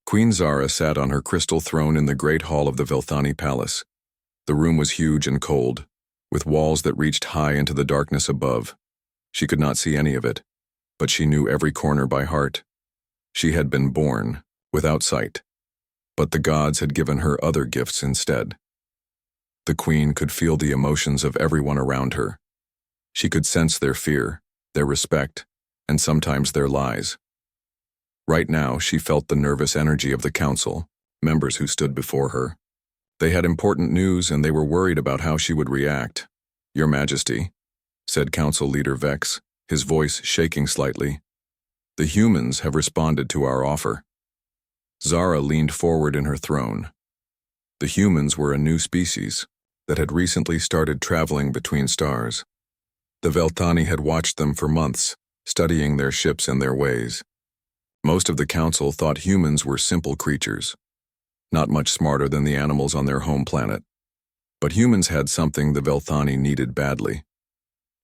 Queen Zara sat on her crystal throne in the great hall of the Velthani Palace. The room was huge and cold, with walls that reached high into the darkness above. She could not see any of it, but she knew every corner by heart. She had been born without sight, but the gods had given her other gifts instead. The queen could feel the emotions of everyone around her. She could sense their fear, their respect, and sometimes their lies. Right now, she felt the nervous energy of the council, members who stood before her. They had important news and they were worried about how she would react. "Your Majesty," said Council Leader Vex, his voice shaking slightly. "The humans have responded to our offer." Zara leaned forward in her throne. The humans were a new species that had recently started traveling between stars. The Velthani had watched them for months, studying their ships and their ways. Most of the council thought humans were simple creatures, not much smarter than the animals on their home planet. But humans had something the Velthani needed badly.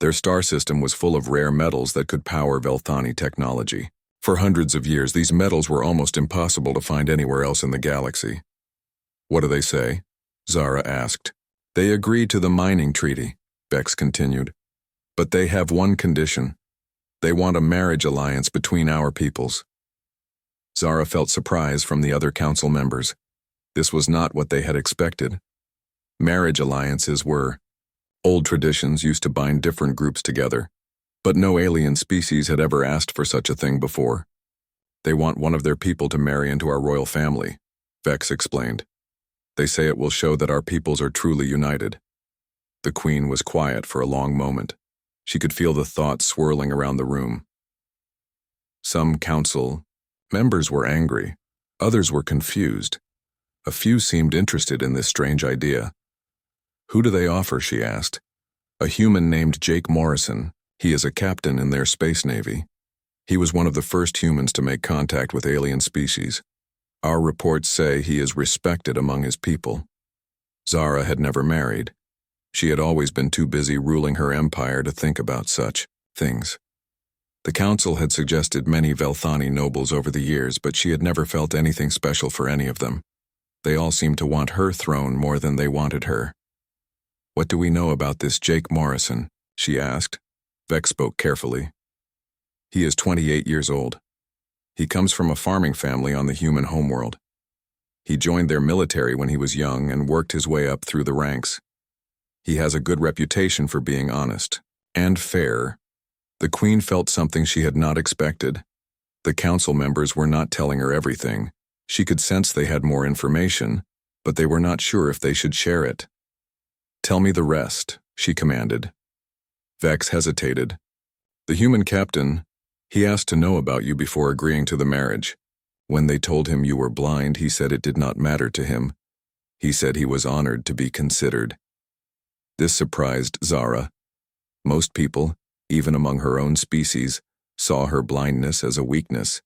Their star system was full of rare metals that could power Velthani technology. For hundreds of years, these metals were almost impossible to find anywhere else in the galaxy. "What do they say?" Zara asked. "They agreed to the mining treaty," Vex continued. "But they have one condition. They want a marriage alliance between our peoples." Zara felt surprise from the other council members. This was not what they had expected. Marriage alliances were old traditions used to bind different groups together, but no alien species had ever asked for such a thing before. "They want one of their people to marry into our royal family," Vex explained. "They say it will show that our peoples are truly united." The queen was quiet for a long moment. She could feel the thoughts swirling around the room. Some council members were angry. Others were confused. A few seemed interested in this strange idea. "Who do they offer?" she asked. "A human named Jake Morrison. He is a captain in their space navy. He was one of the first humans to make contact with alien species. Our reports say he is respected among his people." Zara had never married. She had always been too busy ruling her empire to think about such things. The council had suggested many Velthani nobles over the years, but she had never felt anything special for any of them. They all seemed to want her throne more than they wanted her. "What do we know about this Jake Morrison?" she asked. Vex spoke carefully. "He is 28 years old. He comes from a farming family on the human homeworld. He joined their military when he was young and worked his way up through the ranks. He has a good reputation for being honest and fair." The queen felt something she had not expected. The council members were not telling her everything. She could sense they had more information, but they were not sure if they should share it. "Tell me the rest," she commanded. Vex hesitated. "The human captain, he asked to know about you before agreeing to the marriage. When they told him you were blind, he said it did not matter to him. He said he was honored to be considered." This surprised Zara. Most people, even among her own species, saw her blindness as a weakness.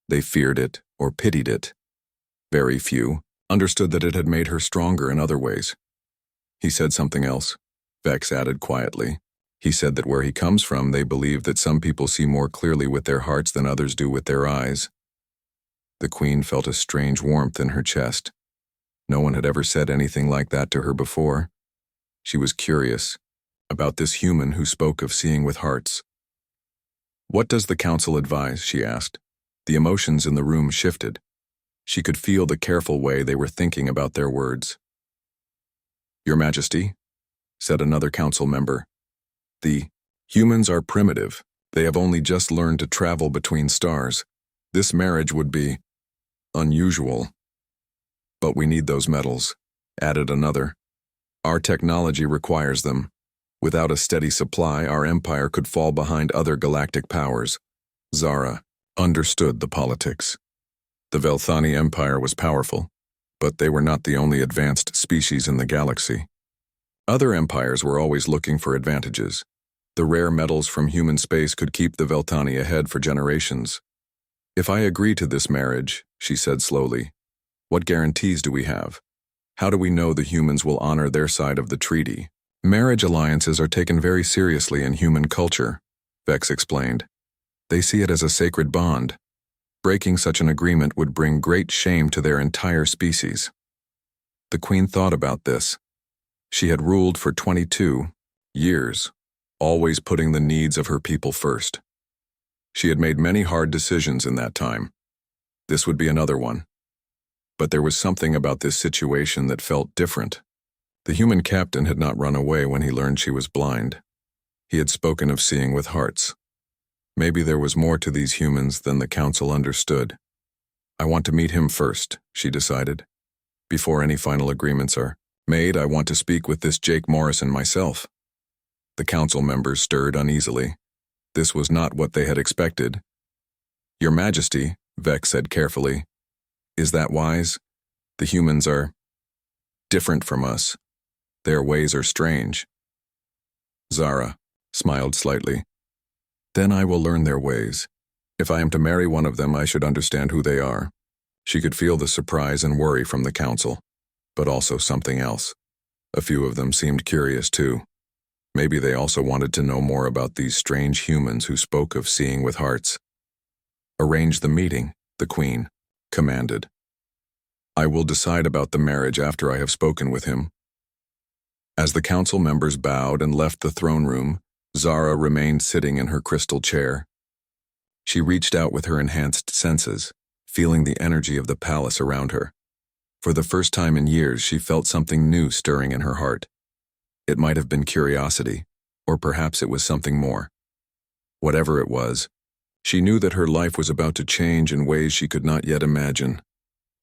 They feared it or pitied it. Very few understood that it had made her stronger in other ways. "He said something else," Vex added quietly. "He said that where he comes from, they believe that some people see more clearly with their hearts than others do with their eyes." The queen felt a strange warmth in her chest. No one had ever said anything like that to her before. She was curious about this human who spoke of seeing with hearts. "What does the council advise?" she asked. The emotions in the room shifted. She could feel the careful way they were thinking about their words. "Your Majesty," said another council member, "the humans are primitive. They have only just learned to travel between stars. This marriage would be unusual." "But we need those metals," added another. "Our technology requires them. Without a steady supply, our empire could fall behind other galactic powers." Zara understood the politics. The Velthani Empire was powerful, but they were not the only advanced species in the galaxy. Other empires were always looking for advantages. The rare metals from human space could keep the Velthani ahead for generations. "If I agree to this marriage," she said slowly, "what guarantees do we have? How do we know the humans will honor their side of the treaty?" "Marriage alliances are taken very seriously in human culture," Vex explained. "They see it as a sacred bond. Breaking such an agreement would bring great shame to their entire species. The queen thought about this. She had ruled for 22 years, always putting the needs of her people first. She had made many hard decisions in that time. This would be another one. But there was something about this situation that felt different. The human captain had not run away when he learned she was blind. He had spoken of seeing with hearts. Maybe there was more to these humans than the council understood. I want to meet him first, she decided. Before any final agreements are made, I want to speak with this Jake Morrison myself. The council members stirred uneasily. This was not what they had expected. Your Majesty, Vex said carefully, is that wise? The humans are different from us. Their ways are strange. Zara smiled slightly. Then I will learn their ways. If I am to marry one of them, I should understand who they are. She could feel the surprise and worry from the council, but also something else. A few of them seemed curious too. Maybe they also wanted to know more about these strange humans who spoke of seeing with hearts. Arrange the meeting, the queen commanded. I will decide about the marriage after I have spoken with him. As the council members bowed and left the throne room, Zara remained sitting in her crystal chair. She reached out with her enhanced senses, feeling the energy of the palace around her. For the first time in years, she felt something new stirring in her heart. It might have been curiosity, or perhaps it was something more. Whatever it was, she knew that her life was about to change in ways she could not yet imagine.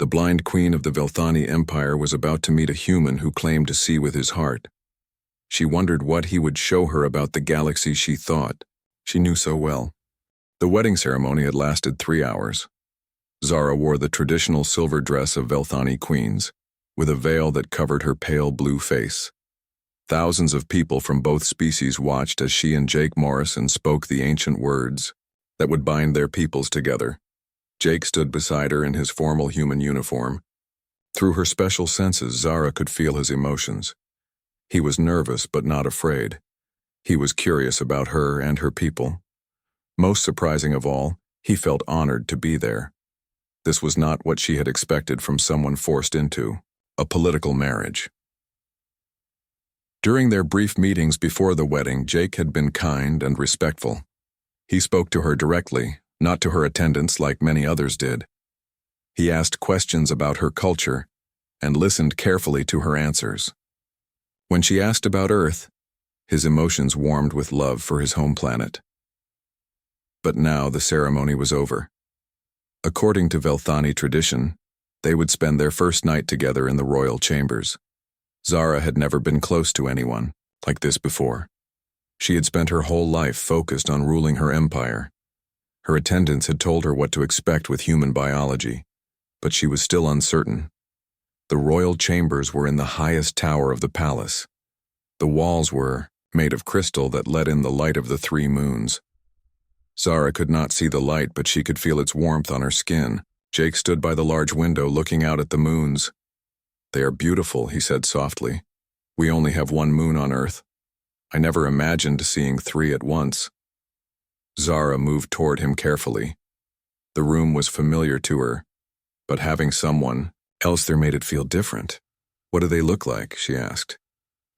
The blind queen of the Velthani Empire was about to meet a human who claimed to see with his heart. She wondered what he would show her about the galaxy she thought she knew so well. The wedding ceremony had lasted 3 hours. Zara wore the traditional silver dress of Velthani queens, with a veil that covered her pale blue face. Thousands of people from both species watched as she and Jake Morrison spoke the ancient words that would bind their peoples together. Jake stood beside her in his formal human uniform. Through her special senses, Zara could feel his emotions. He was nervous but not afraid. He was curious about her and her people. Most surprising of all, he felt honored to be there. This was not what she had expected from someone forced into a political marriage. During their brief meetings before the wedding, Jake had been kind and respectful. He spoke to her directly, not to her attendants like many others did. He asked questions about her culture and listened carefully to her answers. When she asked about Earth, his emotions warmed with love for his home planet. But now the ceremony was over. According to Velthani tradition, they would spend their first night together in the royal chambers. Zara had never been close to anyone like this before. She had spent her whole life focused on ruling her empire. Her attendants had told her what to expect with human biology, but she was still uncertain. The royal chambers were in the highest tower of the palace. The walls were made of crystal that let in the light of the 3 moons. Zara could not see the light, but she could feel its warmth on her skin. Jake stood by the large window looking out at the moons. They are beautiful, he said softly. We only have 1 moon on Earth. I never imagined seeing 3 at once. Zara moved toward him carefully. The room was familiar to her, but having someone else there made it feel different. What do they look like? She asked.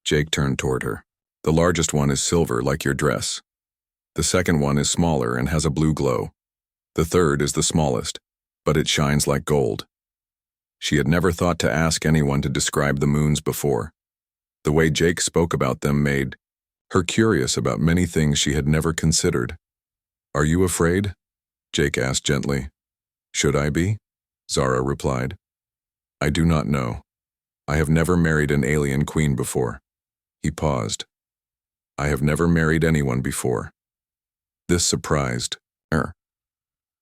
Jake turned toward her. The largest one is silver, like your dress. The second one is smaller and has a blue glow. The third is the smallest, but it shines like gold. She had never thought to ask anyone to describe the moons before. The way Jake spoke about them made her curious about many things she had never considered. Are you afraid? Jake asked gently. Should I be? Zara replied. I do not know. I have never married an alien queen before. He paused. I have never married anyone before. This surprised her.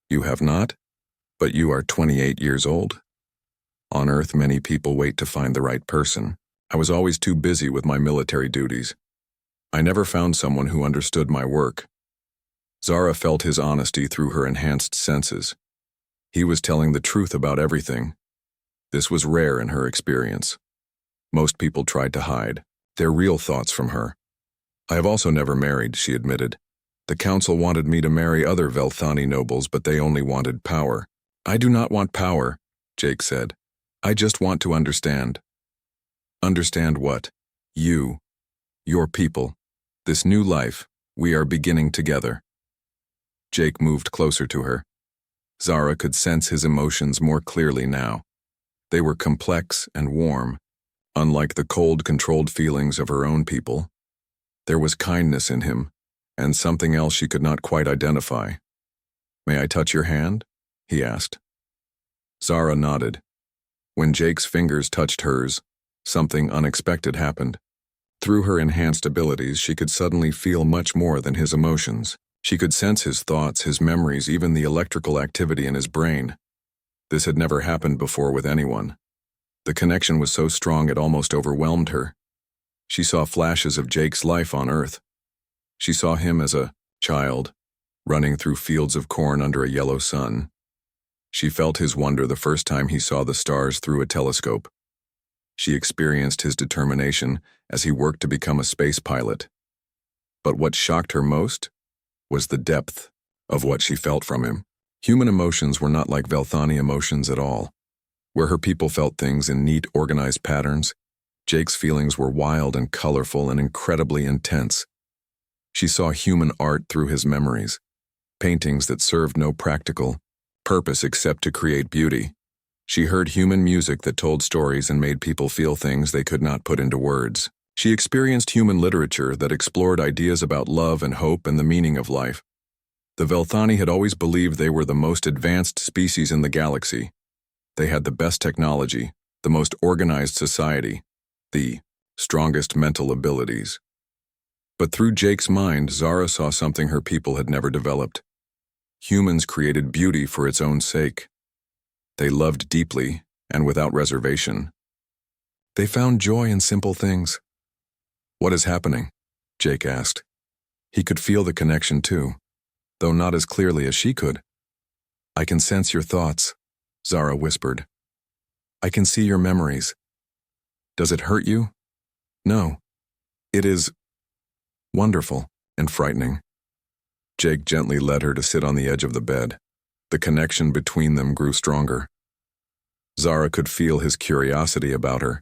You have not? But you are 28 years old. On Earth, many people wait to find the right person. I was always too busy with my military duties. I never found someone who understood my work. Zara felt his honesty through her enhanced senses. He was telling the truth about everything. This was rare in her experience. Most people tried to hide their real thoughts from her. I have also never married, she admitted. The council wanted me to marry other Velthani nobles, but they only wanted power. I do not want power, Jake said. I just want to understand. Understand what? You. Your people. This new life we are beginning together. Jake moved closer to her. Zara could sense his emotions more clearly now. They were complex and warm, unlike the cold, controlled feelings of her own people. There was kindness in him, and something else she could not quite identify. May I touch your hand? He asked. Zara nodded. When Jake's fingers touched hers, something unexpected happened. Through her enhanced abilities, she could suddenly feel much more than his emotions. She could sense his thoughts, his memories, even the electrical activity in his brain. This had never happened before with anyone. The connection was so strong it almost overwhelmed her. She saw flashes of Jake's life on Earth. She saw him as a child, running through fields of corn under a yellow sun. She felt his wonder the first time he saw the stars through a telescope. She experienced his determination as he worked to become a space pilot. But what shocked her most was the depth of what she felt from him. Human emotions were not like Velthani emotions at all. Where her people felt things in neat, organized patterns, Jake's feelings were wild and colorful and incredibly intense. She saw human art through his memories, paintings that served no practical purpose except to create beauty. She heard human music that told stories and made people feel things they could not put into words. She experienced human literature that explored ideas about love and hope and the meaning of life. The Velthani had always believed they were the most advanced species in the galaxy. They had the best technology, the most organized society, the strongest mental abilities. But through Jake's mind, Zara saw something her people had never developed. Humans created beauty for its own sake. They loved deeply and without reservation. They found joy in simple things. What is happening? Jake asked. He could feel the connection too, though not as clearly as she could. I can sense your thoughts, Zara whispered. I can see your memories. Does it hurt you? No. It is wonderful and frightening. Jake gently led her to sit on the edge of the bed. The connection between them grew stronger. Zara could feel his curiosity about her,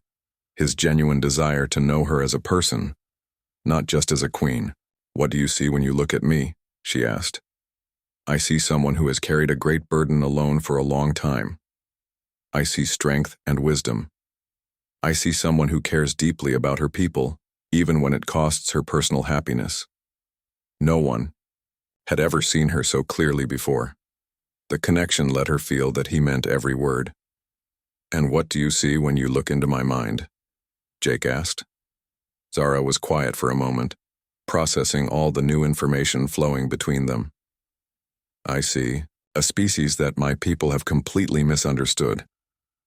his genuine desire to know her as a person, not just as a queen. What do you see when you look at me? She asked. I see someone who has carried a great burden alone for a long time. I see strength and wisdom. I see someone who cares deeply about her people, even when it costs her personal happiness. No one had ever seen her so clearly before. The connection let her feel that he meant every word. And what do you see when you look into my mind? Jake asked. Zara was quiet for a moment, processing all the new information flowing between them. I see a species that my people have completely misunderstood.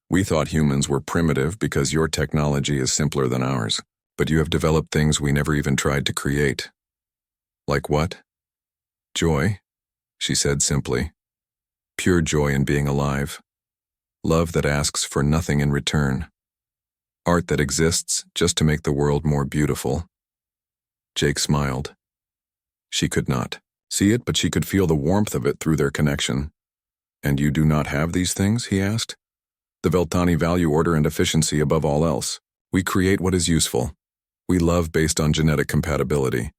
We thought humans were primitive because your technology is simpler than ours, but you have developed things we never even tried to create. Like what? Joy, she said simply. Pure joy in being alive. Love that asks for nothing in return. Art that exists just to make the world more beautiful. Jake smiled. She could not see it, but she could feel the warmth of it through their connection. And you do not have these things? He asked. The Velthani value order and efficiency above all else. We create what is useful. We love based on genetic compatibility.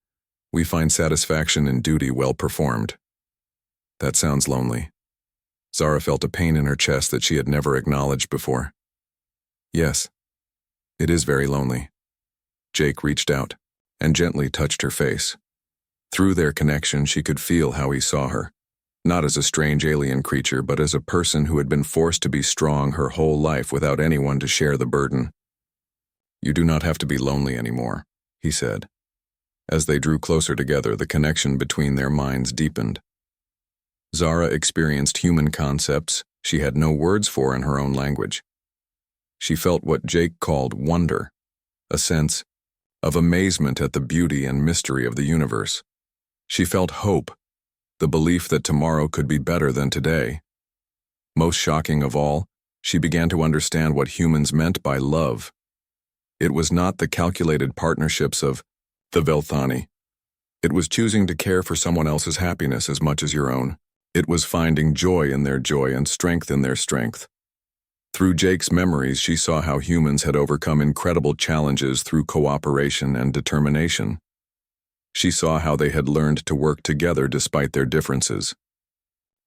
We find satisfaction in duty well performed. That sounds lonely. Zara felt a pain in her chest that she had never acknowledged before. Yes, it is very lonely. Jake reached out and gently touched her face. Through their connection, she could feel how he saw her, not as a strange alien creature, but as a person who had been forced to be strong her whole life without anyone to share the burden. You do not have to be lonely anymore, he said. As they drew closer together, the connection between their minds deepened. Zara experienced human concepts she had no words for in her own language. She felt what Jake called wonder, a sense of amazement at the beauty and mystery of the universe. She felt hope, the belief that tomorrow could be better than today. Most shocking of all, she began to understand what humans meant by love. It was not the calculated partnerships of the Velthani. It was choosing to care for someone else's happiness as much as your own. It was finding joy in their joy and strength in their strength. Through Jake's memories, she saw how humans had overcome incredible challenges through cooperation and determination. She saw how they had learned to work together despite their differences.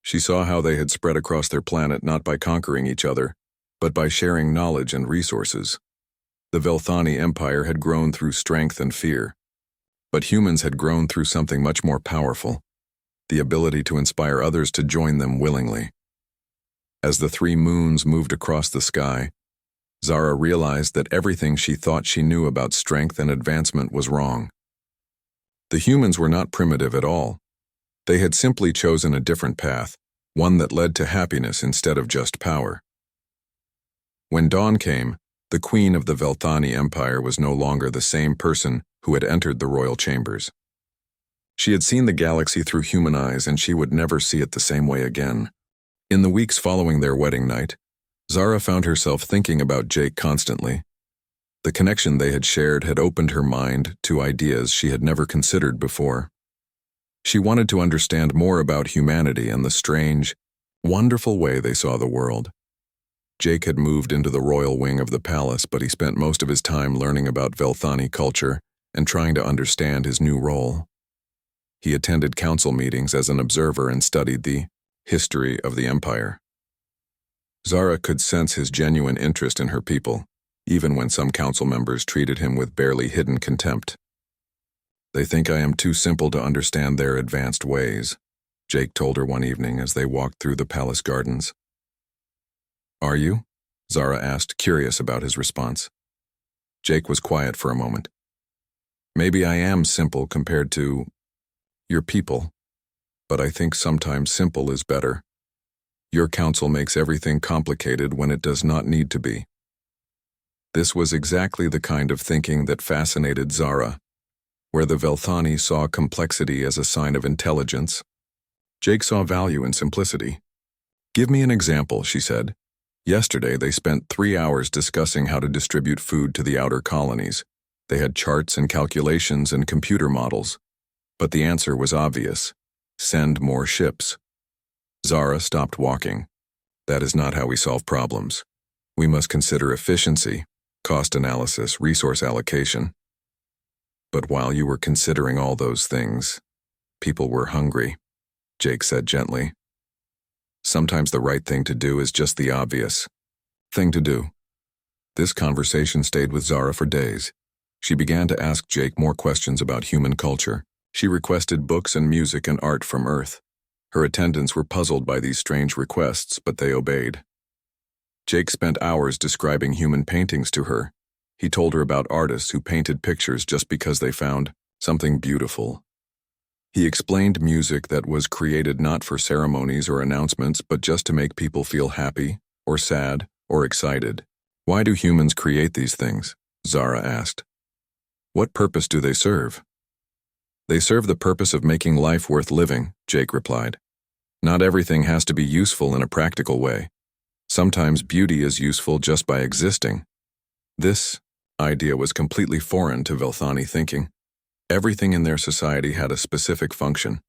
She saw how they had spread across their planet not by conquering each other, but by sharing knowledge and resources. The Velthani Empire had grown through strength and fear, but humans had grown through something much more powerful, the ability to inspire others to join them willingly. As the 3 moons moved across the sky, Zara realized that everything she thought she knew about strength and advancement was wrong. The humans were not primitive at all. They had simply chosen a different path, one that led to happiness instead of just power. When dawn came, the queen of the Velthani Empire was no longer the same person who had entered the royal chambers. She had seen the galaxy through human eyes, and she would never see it the same way again. In the weeks following their wedding night, Zara found herself thinking about Jake constantly. The connection they had shared had opened her mind to ideas she had never considered before. She wanted to understand more about humanity and the strange, wonderful way they saw the world. Jake had moved into the royal wing of the palace, but he spent most of his time learning about Velthani culture and trying to understand his new role. He attended council meetings as an observer and studied the history of the empire. Zara could sense his genuine interest in her people, even when some council members treated him with barely hidden contempt. "They think I am too simple to understand their advanced ways," Jake told her one evening as they walked through the palace gardens. "Are you?" Zara asked, curious about his response. Jake was quiet for a moment. "Maybe I am simple compared to your people, but I think sometimes simple is better. Your council makes everything complicated when it does not need to be." This was exactly the kind of thinking that fascinated Zara, where the Velthani saw complexity as a sign of intelligence. Jake saw value in simplicity. "Give me an example," she said. "Yesterday they spent 3 hours discussing how to distribute food to the outer colonies. They had charts and calculations and computer models. But the answer was obvious: send more ships." Zara stopped walking. "That is not how we solve problems. We must consider efficiency, cost analysis, resource allocation." "But while you were considering all those things, people were hungry," Jake said gently. "Sometimes the right thing to do is just the obvious thing to do." This conversation stayed with Zara for days. She began to ask Jake more questions about human culture. She requested books and music and art from Earth. Her attendants were puzzled by these strange requests, but they obeyed. Jake spent hours describing human paintings to her. He told her about artists who painted pictures just because they found something beautiful. He explained music that was created not for ceremonies or announcements, but just to make people feel happy, or sad, or excited. "Why do humans create these things?" Zara asked. "What purpose do they serve?" "They serve the purpose of making life worth living," Jake replied. "Not everything has to be useful in a practical way. Sometimes beauty is useful just by existing." This idea was completely foreign to Velthani thinking. Everything in their society had a specific function.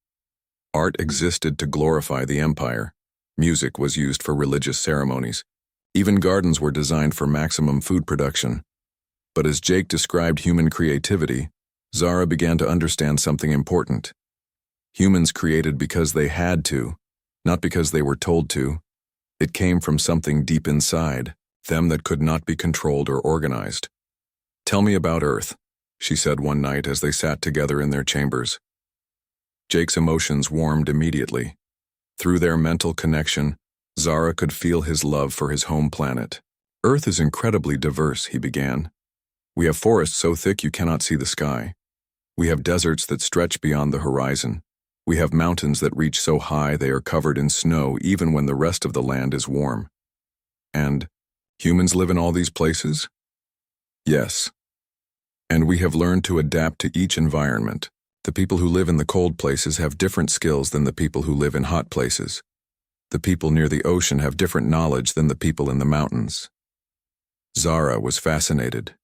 Art existed to glorify the empire. Music was used for religious ceremonies. Even gardens were designed for maximum food production. But as Jake described human creativity, Zara began to understand something important. Humans created because they had to, not because they were told to. It came from something deep inside them that could not be controlled or organized. "Tell me about Earth," she said one night as they sat together in their chambers. Jake's emotions warmed immediately. Through their mental connection, Zara could feel his love for his home planet. "Earth is incredibly diverse," he began. "We have forests so thick you cannot see the sky. We have deserts that stretch beyond the horizon. We have mountains that reach so high they are covered in snow even when the rest of the land is warm. And humans live in all these places?" "Yes. And we have learned to adapt to each environment. The people who live in the cold places have different skills than the people who live in hot places. The people near the ocean have different knowledge than the people in the mountains." Zara was fascinated.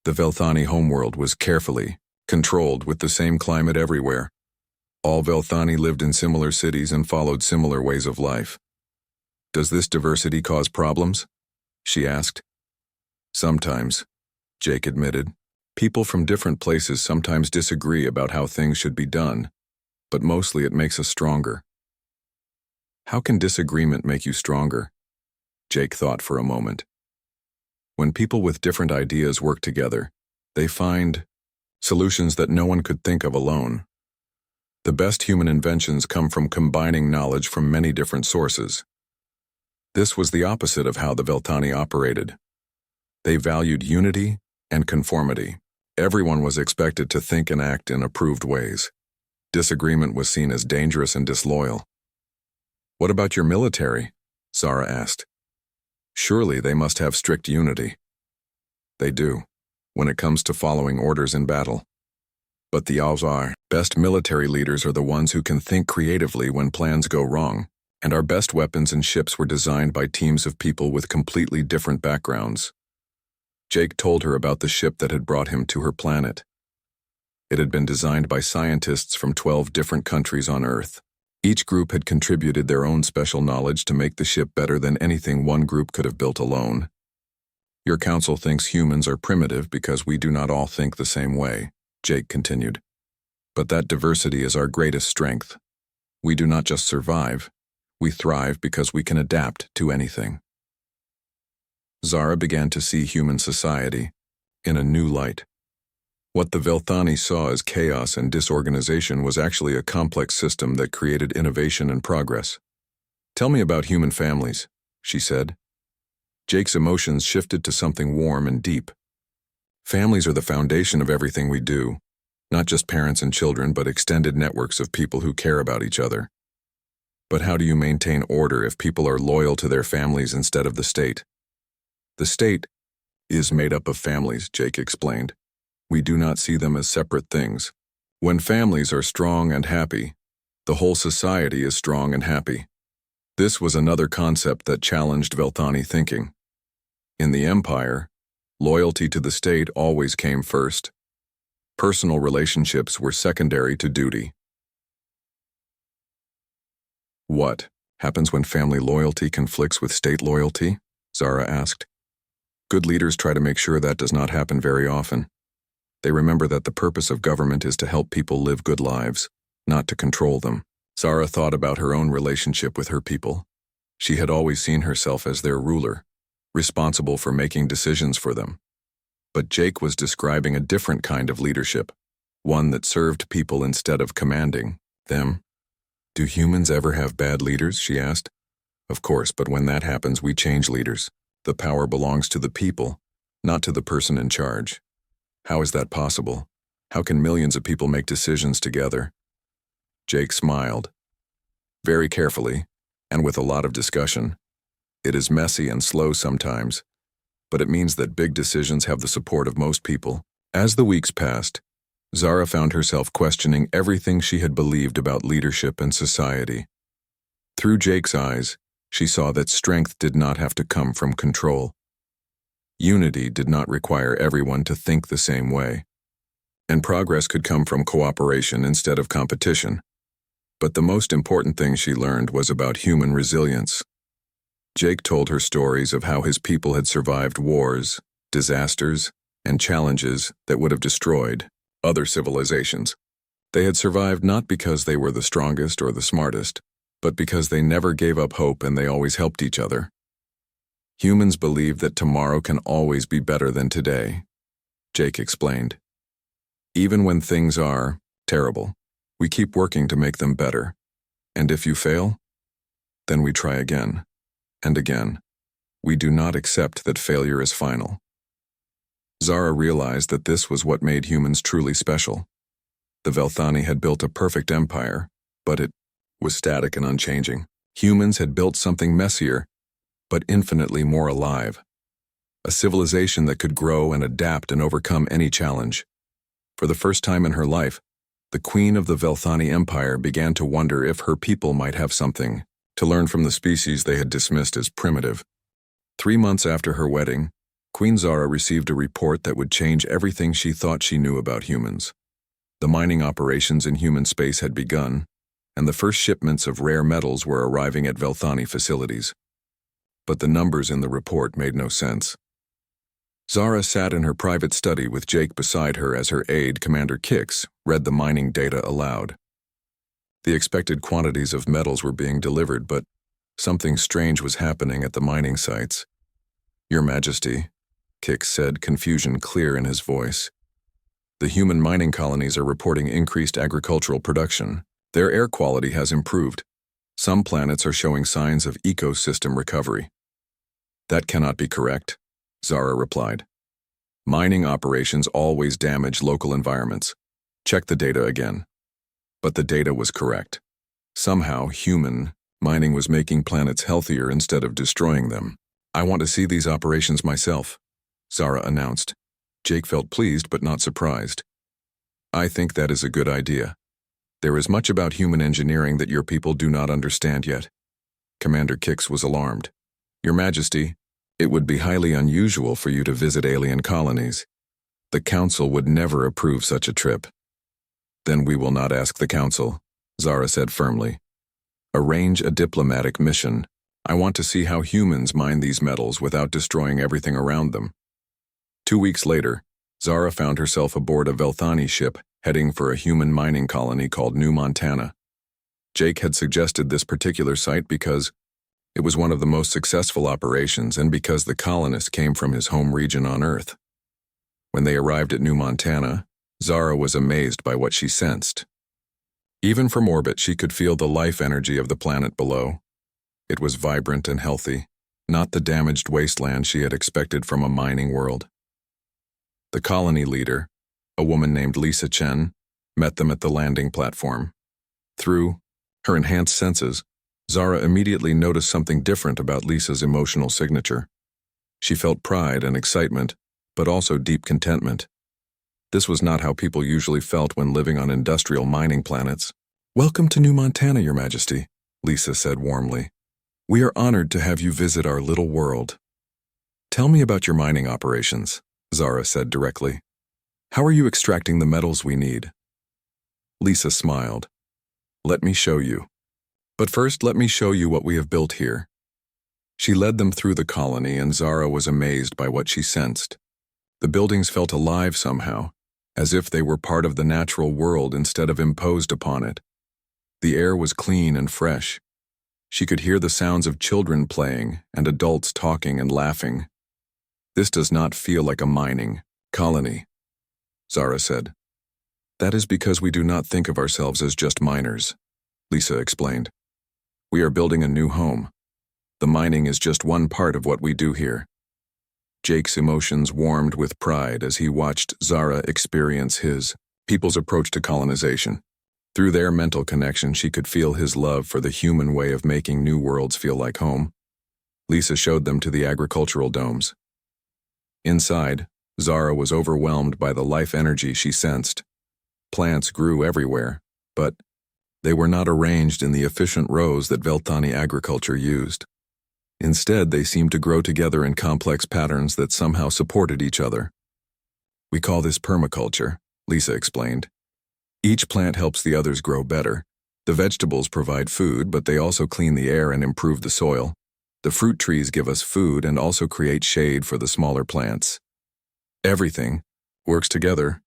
The Velthani homeworld was carefully controlled with the same climate everywhere. All Velthani lived in similar cities and followed similar ways of life. Does this diversity cause problems? She asked. Sometimes, Jake admitted. People from different places sometimes disagree about how things should be done, but mostly it makes us stronger. How can disagreement make you stronger? Jake thought for a moment. When people with different ideas work together, they find solutions that no one could think of alone. The best human inventions come from combining knowledge from many different sources. This was the opposite of how the Velthani operated. They valued unity and conformity. Everyone was expected to think and act in approved ways. Disagreement was seen as dangerous and disloyal. What about your military? Zara asked. Surely they must have strict unity. They do, when it comes to following orders in battle. But the best military leaders are the ones who can think creatively when plans go wrong, and our best weapons and ships were designed by teams of people with completely different backgrounds. Jake told her about the ship that had brought him to her planet. It had been designed by scientists from 12 different countries on Earth. Each group had contributed their own special knowledge to make the ship better than anything one group could have built alone. Your council thinks humans are primitive because we do not all think the same way, Jake continued. But that diversity is our greatest strength. We do not just survive, we thrive because we can adapt to anything. Zara began to see human society in a new light. What the Velthani saw as chaos and disorganization was actually a complex system that created innovation and progress. Tell me about human families, she said. Jake's emotions shifted to something warm and deep. Families are the foundation of everything we do, not just parents and children, but extended networks of people who care about each other. But how do you maintain order if people are loyal to their families instead of the state? The state is made up of families, Jake explained. We do not see them as separate things. When families are strong and happy, the whole society is strong and happy. This was another concept that challenged Velthani thinking. In the Empire, loyalty to the state always came first. Personal relationships were secondary to duty. What happens when family loyalty conflicts with state loyalty? Zara asked. Good leaders try to make sure that does not happen very often. They remember that the purpose of government is to help people live good lives, not to control them. Zara thought about her own relationship with her people. She had always seen herself as their ruler, responsible for making decisions for them. But Jake was describing a different kind of leadership, one that served people instead of commanding them. Do humans ever have bad leaders? She asked. Of course, but when that happens, we change leaders. The power belongs to the people, not to the person in charge. How is that possible? How can millions of people make decisions together? Jake smiled. Very carefully, and with a lot of discussion. It is messy and slow sometimes, but it means that big decisions have the support of most people. As the weeks passed, Zara found herself questioning everything she had believed about leadership and society. Through Jake's eyes, she saw that strength did not have to come from control. Unity did not require everyone to think the same way. And progress could come from cooperation instead of competition. But the most important thing she learned was about human resilience. Jake told her stories of how his people had survived wars, disasters, and challenges that would have destroyed other civilizations. They had survived not because they were the strongest or the smartest, but because they never gave up hope and they always helped each other. Humans believe that tomorrow can always be better than today, Jake explained. Even when things are terrible, we keep working to make them better. And if you fail, then we try again and again. We do not accept that failure is final. Zara realized that this was what made humans truly special. The Velthani had built a perfect empire, but it was static and unchanging. Humans had built something messier, but infinitely more alive. A civilization that could grow and adapt and overcome any challenge. For the first time in her life, the queen of the Velthani Empire began to wonder if her people might have something to learn from the species they had dismissed as primitive. 3 months after her wedding, Queen Zara received a report that would change everything she thought she knew about humans. The mining operations in human space had begun, and the first shipments of rare metals were arriving at Velthani facilities. But the numbers in the report made no sense. Zara sat in her private study with Jake beside her as her aide, Commander Kix, read the mining data aloud. The expected quantities of metals were being delivered, but something strange was happening at the mining sites. "Your Majesty," Kix said, confusion clear in his voice. "The human mining colonies are reporting increased agricultural production. Their air quality has improved. Some planets are showing signs of ecosystem recovery." "That cannot be correct," Zara replied. "Mining operations always damage local environments. Check the data again." But the data was correct. Somehow, human mining was making planets healthier instead of destroying them. "I want to see these operations myself," Zara announced. Jake felt pleased but not surprised. "I think that is a good idea. There is much about human engineering that your people do not understand yet." Commander Kix was alarmed. "Your Majesty, it would be highly unusual for you to visit alien colonies. The Council would never approve such a trip." "Then we will not ask the Council," Zara said firmly. "Arrange a diplomatic mission. I want to see how humans mine these metals without destroying everything around them." 2 weeks later, Zara found herself aboard a Velthani ship heading for a human mining colony called New Montana. Jake had suggested this particular site because it was one of the most successful operations and because the colonists came from his home region on Earth. When they arrived at New Montana, Zara was amazed by what she sensed. Even from orbit, she could feel the life energy of the planet below. It was vibrant and healthy, not the damaged wasteland she had expected from a mining world. The colony leader, a woman named Lisa Chen, met them at the landing platform. Through her enhanced senses, Zara immediately noticed something different about Lisa's emotional signature. She felt pride and excitement, but also deep contentment. This was not how people usually felt when living on industrial mining planets. "Welcome to New Montana, Your Majesty," Lisa said warmly. "We are honored to have you visit our little world." "Tell me about your mining operations," Zara said directly. "How are you extracting the metals we need?" Lisa smiled. "Let me show you. But first, let me show you what we have built here." She led them through the colony, and Zara was amazed by what she sensed. The buildings felt alive somehow, as if they were part of the natural world instead of imposed upon it. The air was clean and fresh. She could hear the sounds of children playing and adults talking and laughing. "This does not feel like a mining colony," Zara said. "That is because we do not think of ourselves as just miners," Lisa explained. "We are building a new home. The mining is just one part of what we do here." Jake's emotions warmed with pride as he watched Zara experience his people's approach to colonization. Through their mental connection, she could feel his love for the human way of making new worlds feel like home. Lisa showed them to the agricultural domes. Inside, Zara was overwhelmed by the life energy she sensed. Plants grew everywhere, but they were not arranged in the efficient rows that Velthani agriculture used. Instead, they seemed to grow together in complex patterns that somehow supported each other. "We call this permaculture," Lisa explained. "Each plant helps the others grow better. The vegetables provide food, but they also clean the air and improve the soil. The fruit trees give us food and also create shade for the smaller plants. Everything works together."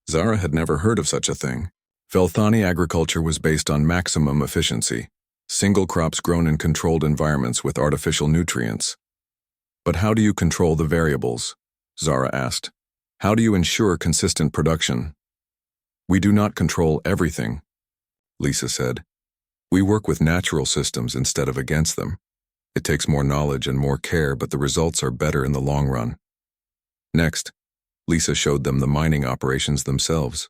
Zara had never heard of such a thing. Velthani agriculture was based on maximum efficiency, single crops grown in controlled environments with artificial nutrients. "But how do you control the variables?" Zara asked. "How do you ensure consistent production?" "We do not control everything," Lisa said. "We work with natural systems instead of against them. It takes more knowledge and more care, but the results are better in the long run." Next, Lisa showed them the mining operations themselves.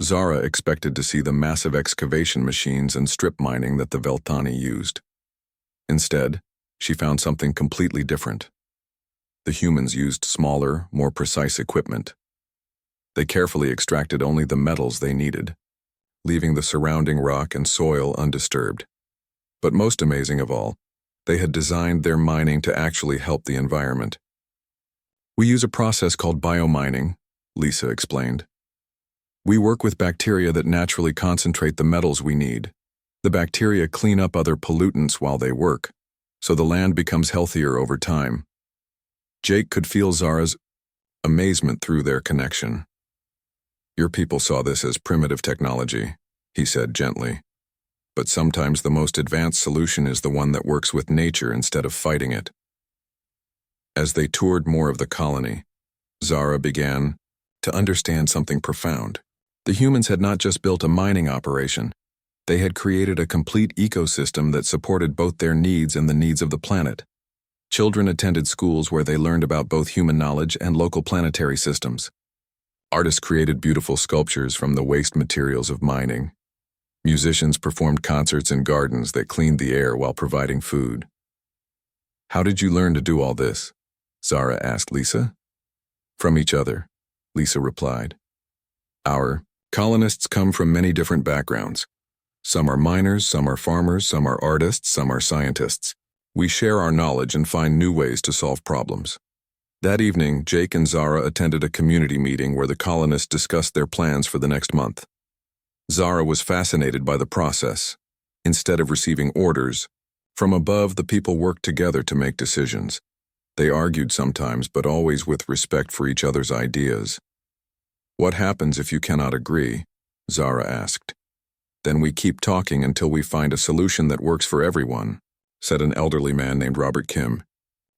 Zara expected to see the massive excavation machines and strip mining that the Velthani used. Instead, she found something completely different. The humans used smaller, more precise equipment. They carefully extracted only the metals they needed, leaving the surrounding rock and soil undisturbed. But most amazing of all, they had designed their mining to actually help the environment. "We use a process called biomining," Lisa explained. We work with bacteria that naturally concentrate the metals we need. The bacteria clean up other pollutants while they work, so the land becomes healthier over time. Jake could feel Zara's amazement through their connection. Your people saw this as primitive technology, he said gently. But sometimes the most advanced solution is the one that works with nature instead of fighting it. As they toured more of the colony, Zara began to understand something profound. The humans had not just built a mining operation. They had created a complete ecosystem that supported both their needs and the needs of the planet. Children attended schools where they learned about both human knowledge and local planetary systems. Artists created beautiful sculptures from the waste materials of mining. Musicians performed concerts in gardens that cleaned the air while providing food. How did you learn to do all this? Zara asked Lisa. From each other, Lisa replied. Our colonists come from many different backgrounds. Some are miners, some are farmers, some are artists, some are scientists. We share our knowledge and find new ways to solve problems. That evening, Jake and Zara attended a community meeting where the colonists discussed their plans for the next month. Zara was fascinated by the process. Instead of receiving orders, from above the people worked together to make decisions. They argued sometimes, but always with respect for each other's ideas. What happens if you cannot agree? Zara asked. Then we keep talking until we find a solution that works for everyone, said an elderly man named Robert Kim.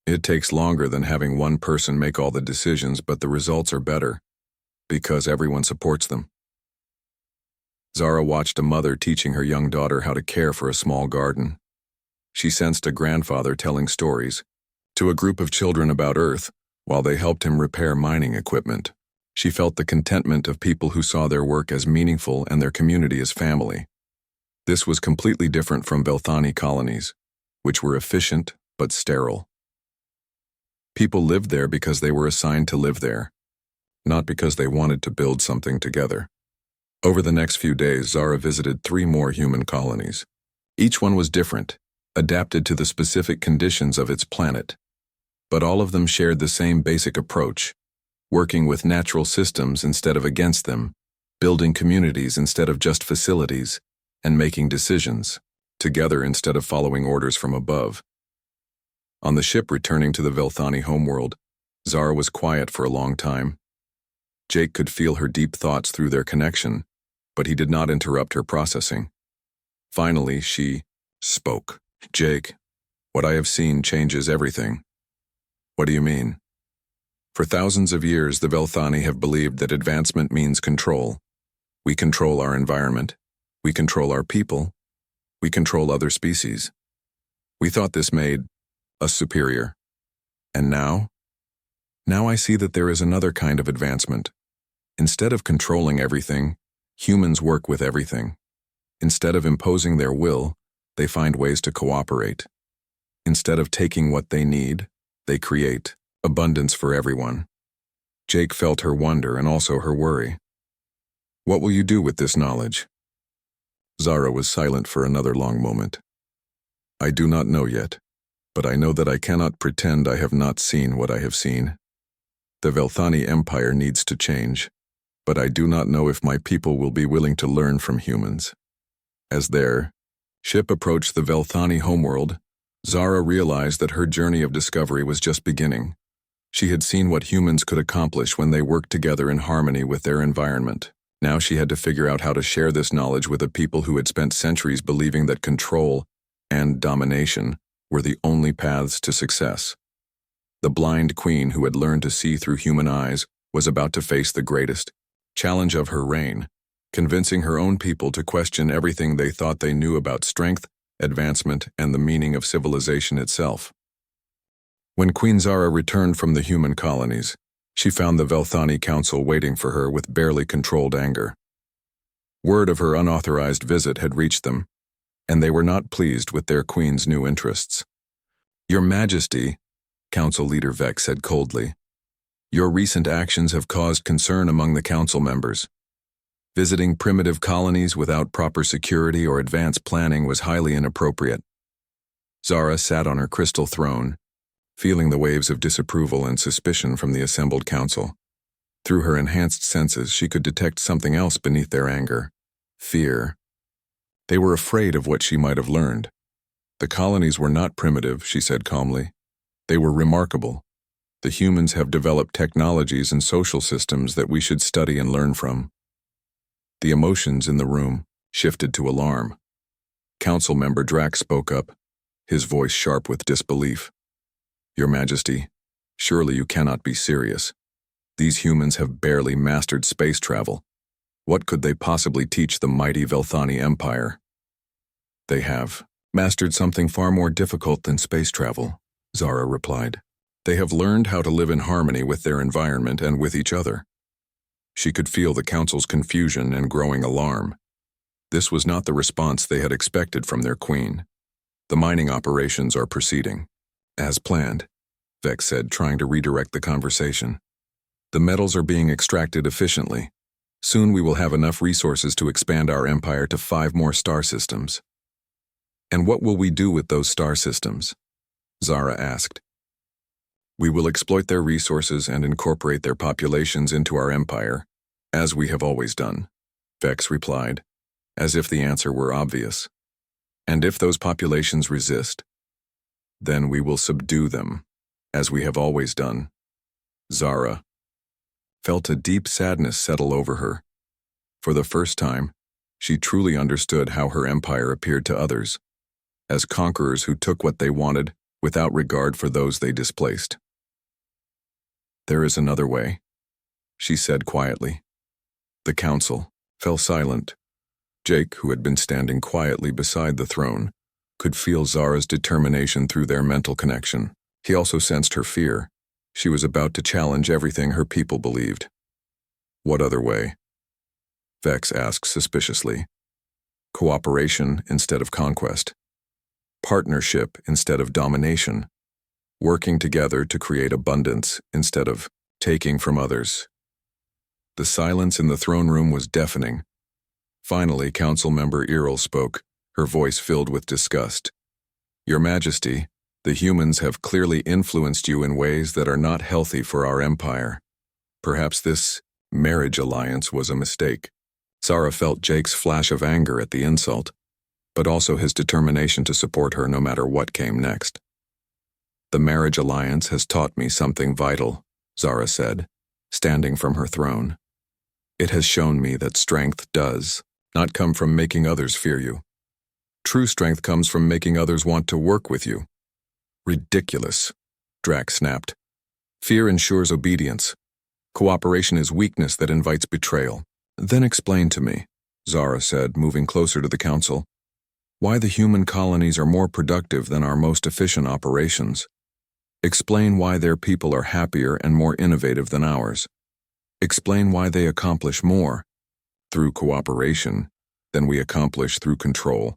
It takes longer than having one person make all the decisions, but the results are better, because everyone supports them. Zara watched a mother teaching her young daughter how to care for a small garden. She sensed a grandfather telling stories to a group of children about Earth while they helped him repair mining equipment. She felt the contentment of people who saw their work as meaningful and their community as family. This was completely different from Velthani colonies, which were efficient but sterile. People lived there because they were assigned to live there, not because they wanted to build something together. Over the next few days, Zara visited 3 more human colonies. Each one was different, adapted to the specific conditions of its planet. But all of them shared the same basic approach, working with natural systems instead of against them, building communities instead of just facilities, and making decisions together instead of following orders from above. On the ship returning to the Velthani homeworld, Zara was quiet for a long time. Jake could feel her deep thoughts through their connection, but he did not interrupt her processing. Finally, she spoke. Jake, what I have seen changes everything. What do you mean? For thousands of years, the Velthani have believed that advancement means control. We control our environment. We control our people. We control other species. We thought this made us superior. And now? Now I see that there is another kind of advancement. Instead of controlling everything, humans work with everything. Instead of imposing their will, they find ways to cooperate. Instead of taking what they need, they create abundance for everyone. Jake felt her wonder and also her worry. What will you do with this knowledge? Zara was silent for another long moment. I do not know yet, but I know that I cannot pretend I have not seen what I have seen. The Velthani Empire needs to change, but I do not know if my people will be willing to learn from humans. As their ship approached the Velthani homeworld, Zara realized that her journey of discovery was just beginning. She had seen what humans could accomplish when they worked together in harmony with their environment. Now she had to figure out how to share this knowledge with a people who had spent centuries believing that control and domination were the only paths to success. The blind queen who had learned to see through human eyes was about to face the greatest challenge of her reign, convincing her own people to question everything they thought they knew about strength, advancement, and the meaning of civilization itself. When Queen Zara returned from the human colonies, she found the Velthani Council waiting for her with barely controlled anger. Word of her unauthorized visit had reached them, and they were not pleased with their queen's new interests. Your Majesty, Council Leader Vex said coldly, your recent actions have caused concern among the council members. Visiting primitive colonies without proper security or advanced planning was highly inappropriate. Zara sat on her crystal throne, feeling the waves of disapproval and suspicion from the assembled council. Through her enhanced senses, she could detect something else beneath their anger. Fear. They were afraid of what she might have learned. The colonies were not primitive, she said calmly. They were remarkable. The humans have developed technologies and social systems that we should study and learn from. The emotions in the room shifted to alarm. Council member Drax spoke up, his voice sharp with disbelief. Your Majesty, surely you cannot be serious. These humans have barely mastered space travel. What could they possibly teach the mighty Velthani Empire? They have mastered something far more difficult than space travel, Zara replied. They have learned how to live in harmony with their environment and with each other. She could feel the Council's confusion and growing alarm. This was not the response they had expected from their queen. The mining operations are proceeding. As planned, Vex said, trying to redirect the conversation. The metals are being extracted efficiently. Soon we will have enough resources to expand our empire to 5 more star systems. And what will we do with those star systems? Zara asked. We will exploit their resources and incorporate their populations into our empire, as we have always done, Vex replied, as if the answer were obvious. And if those populations resist, then we will subdue them, as we have always done. Zara felt a deep sadness settle over her. For the first time, she truly understood how her empire appeared to others, as conquerors who took what they wanted without regard for those they displaced. There is another way, she said quietly. The council fell silent. Jake, who had been standing quietly beside the throne, could feel Zara's determination through their mental connection. He also sensed her fear. She was about to challenge everything her people believed. What other way? Vex asked suspiciously. Cooperation instead of conquest. Partnership instead of domination. Working together to create abundance instead of taking from others. The silence in the throne room was deafening. Finally, Council Member Earl spoke, her voice filled with disgust. Your Majesty, the humans have clearly influenced you in ways that are not healthy for our empire. Perhaps this marriage alliance was a mistake. Zara felt Jake's flash of anger at the insult, but also his determination to support her no matter what came next. The marriage alliance has taught me something vital, Zara said, standing from her throne. It has shown me that strength does not come from making others fear you. True strength comes from making others want to work with you. Ridiculous, Drax snapped. Fear ensures obedience. Cooperation is weakness that invites betrayal. Then explain to me, Zara said, moving closer to the council, why the human colonies are more productive than our most efficient operations. Explain why their people are happier and more innovative than ours. Explain why they accomplish more through cooperation than we accomplish through control.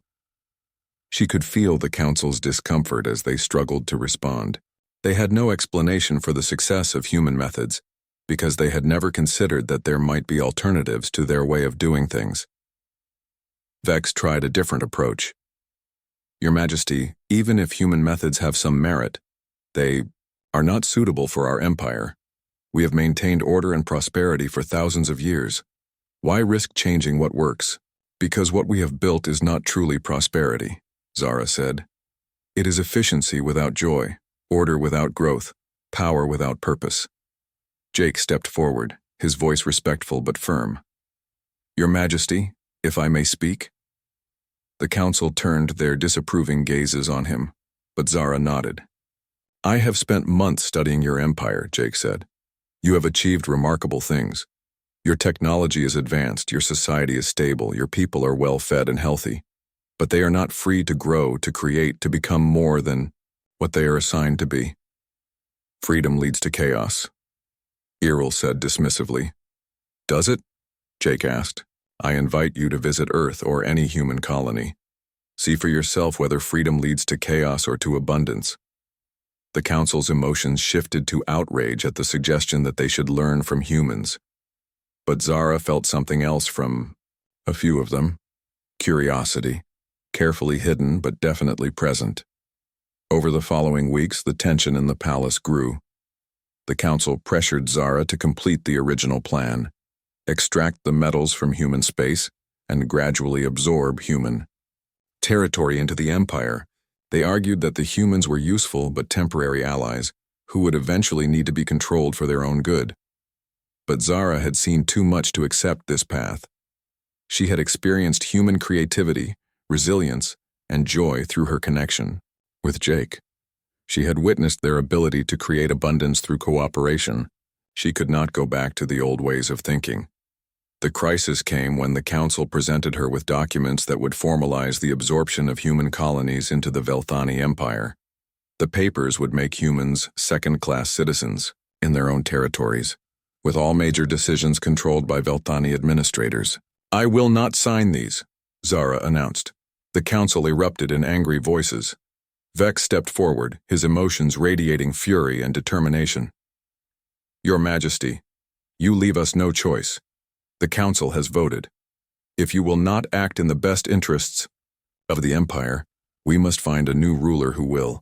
She could feel the council's discomfort as they struggled to respond. They had no explanation for the success of human methods, because they had never considered that there might be alternatives to their way of doing things. Vex tried a different approach. Your Majesty, even if human methods have some merit, they are not suitable for our empire. We have maintained order and prosperity for thousands of years. Why risk changing what works? Because what we have built is not truly prosperity, Zara said. It is efficiency without joy, order without growth, power without purpose. Jake stepped forward, his voice respectful but firm. Your Majesty, if I may speak? The council turned their disapproving gazes on him, but Zara nodded. I have spent months studying your empire, Jake said. You have achieved remarkable things. Your technology is advanced, your society is stable, your people are well-fed and healthy. But they are not free to grow, to create, to become more than what they are assigned to be. Freedom leads to chaos, Earl said dismissively. Does it? Jake asked. I invite you to visit Earth or any human colony. See for yourself whether freedom leads to chaos or to abundance. The council's emotions shifted to outrage at the suggestion that they should learn from humans. But Zara felt something else from a few of them. Curiosity, carefully hidden but definitely present. Over the following weeks, the tension in the palace grew. The council pressured Zara to complete the original plan, extract the metals from human space, and gradually absorb human territory into the Empire. They argued that the humans were useful but temporary allies who would eventually need to be controlled for their own good. But Zara had seen too much to accept this path. She had experienced human creativity, resilience, and joy through her connection with Jake. She had witnessed their ability to create abundance through cooperation. She could not go back to the old ways of thinking. The crisis came when the council presented her with documents that would formalize the absorption of human colonies into the Velthani Empire. The papers would make humans second-class citizens in their own territories, with all major decisions controlled by Velthani administrators. "I will not sign these," Zara announced. The council erupted in angry voices. Vex stepped forward, his emotions radiating fury and determination. "Your Majesty, you leave us no choice. The council has voted. If you will not act in the best interests of the Empire, we must find a new ruler who will."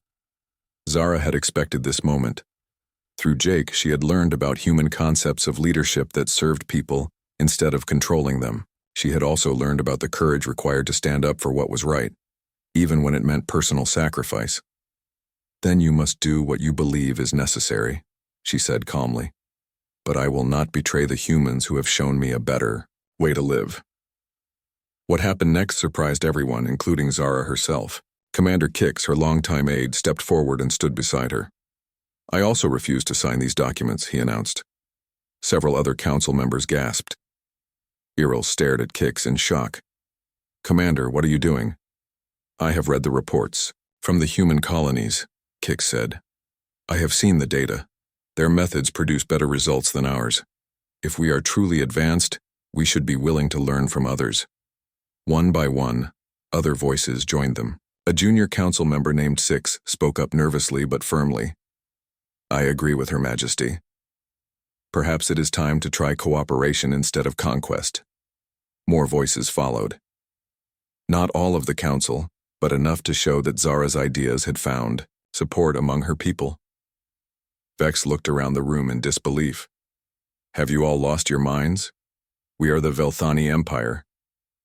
Zara had expected this moment. Through Jake, she had learned about human concepts of leadership that served people instead of controlling them. She had also learned about the courage required to stand up for what was right, even when it meant personal sacrifice. "Then you must do what you believe is necessary," she said calmly. "But I will not betray the humans who have shown me a better way to live." What happened next surprised everyone, including Zara herself. Commander Kix, her longtime aide, stepped forward and stood beside her. "I also refuse to sign these documents," he announced. Several other council members gasped. Errol stared at Kix in shock. "Commander, what are you doing?" "I have read the reports from the human colonies," Kix said. "I have seen the data. Their methods produce better results than ours. If we are truly advanced, we should be willing to learn from others." One by one, other voices joined them. A junior council member named Six spoke up nervously but firmly. "I agree with Her Majesty. Perhaps it is time to try cooperation instead of conquest." More voices followed. Not all of the council, but enough to show that Zara's ideas had found support among her people. Vex looked around the room in disbelief. "Have you all lost your minds? We are the Velthani Empire.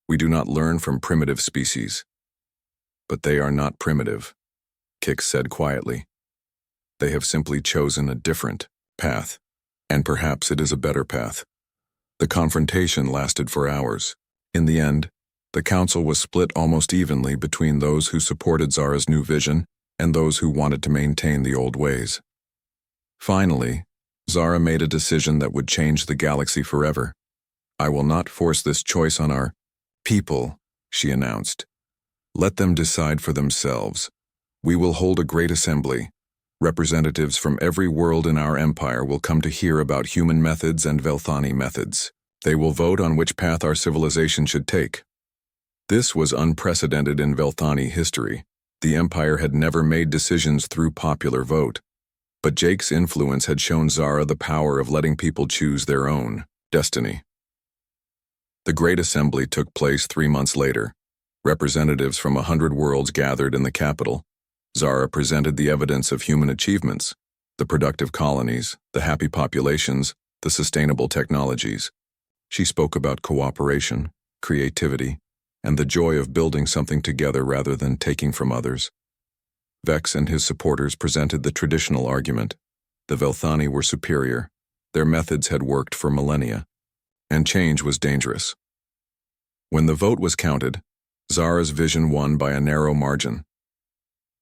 We do not learn from primitive species." "But they are not primitive," Kix said quietly. "They have simply chosen a different path, and perhaps it is a better path." The confrontation lasted for hours. In the end, the council was split almost evenly between those who supported Zara's new vision and those who wanted to maintain the old ways. Finally, Zara made a decision that would change the galaxy forever. "I will not force this choice on our people," she announced. "Let them decide for themselves. We will hold a great assembly. Representatives from every world in our empire will come to hear about human methods and Velthani methods. They will vote on which path our civilization should take." This was unprecedented in Velthani history. The empire had never made decisions through popular vote. But Jake's influence had shown Zara the power of letting people choose their own destiny. The Great Assembly took place 3 months later. Representatives from 100 worlds gathered in the capital. Zara presented the evidence of human achievements, the productive colonies, the happy populations, the sustainable technologies. She spoke about cooperation, creativity, and the joy of building something together rather than taking from others. Vex and his supporters presented the traditional argument. The Velthani were superior. Their methods had worked for millennia, and change was dangerous. When the vote was counted, Zara's vision won by a narrow margin.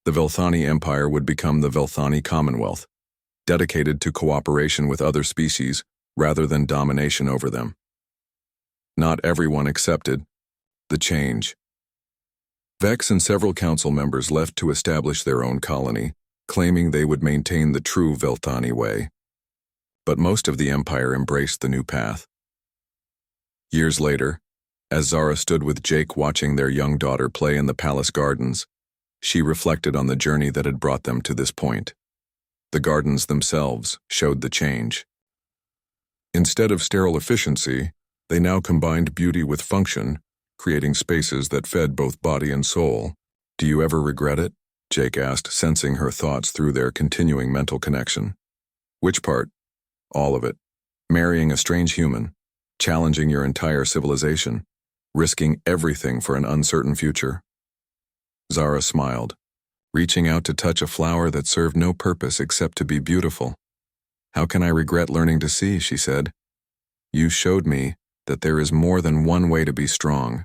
The Velthani Empire would become the Velthani Commonwealth, dedicated to cooperation with other species rather than domination over them. Not everyone accepted the change. Vex and several council members left to establish their own colony, claiming they would maintain the true Velthani way. But most of the empire embraced the new path. Years later, as Zara stood with Jake watching their young daughter play in the palace gardens, she reflected on the journey that had brought them to this point. The gardens themselves showed the change. Instead of sterile efficiency, they now combined beauty with function, creating spaces that fed both body and soul. "Do you ever regret it?" Jake asked, sensing her thoughts through their continuing mental connection. Which part? All of it. Marrying a strange human, challenging your entire civilization, risking everything for an uncertain future. Zara smiled, reaching out to touch a flower that served no purpose except to be beautiful. How can I regret learning to see, she said. You showed me that there is more than one way to be strong.